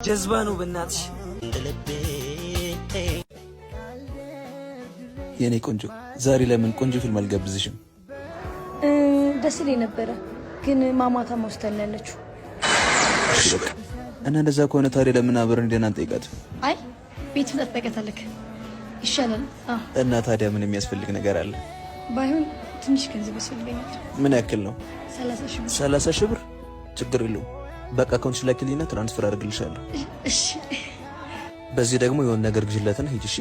ጀዝባ ነው በእናትሽ። የኔ ቆንጆ ዛሬ ለምን ቆንጆ ፊልም አልጋብዝሽም? ደስ ይለኝ ነበረ ግን ማማታ ወስደን ያለችው። እና እንደዛ ከሆነ ታዲያ ለምን አብረን እንደና እንጠይቃት? አይ ቤት ትጠብቀታለህ ይሻላል። እና ታዲያ ምን የሚያስፈልግ ነገር አለ? ባይሆን ትንሽ ገንዘብ ያስፈልገኛል። ምን ያክል ነው? 30 ሺህ ብር። ችግር የለውም በቃ አካውንትሽ ላኪልኝና ትራንስፈር አድርግልሻለሁ። እሺ። በዚህ ደግሞ የሆነ ነገር ግዥለትና ሂጂ። እሺ።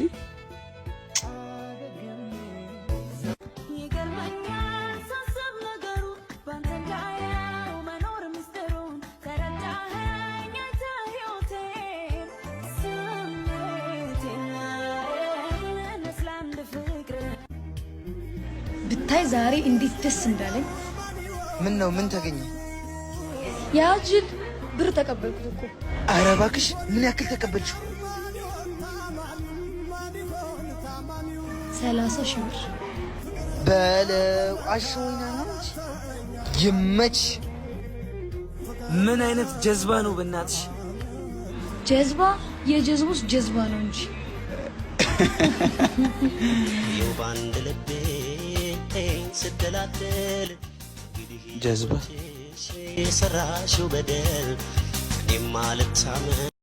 ብታይ ዛሬ እንዴት ደስ እንዳለኝ። ምን ነው? ምን ተገኘ? ያጅል ብር ተቀበልኩት እኮ። ኧረ እባክሽ ምን ያክል ተቀበልሽው? 30 ሺህ ብር በለው። አሽወይና ነው ይመች። ምን አይነት ጀዝባ ነው በእናትሽ? ጀዝባ የጀዝቡስ ጀዝባ ነው እንጂ የባንድ ልቤ ስትላተል ጀዝባ የሰራሽው በደል እኔም አልታመን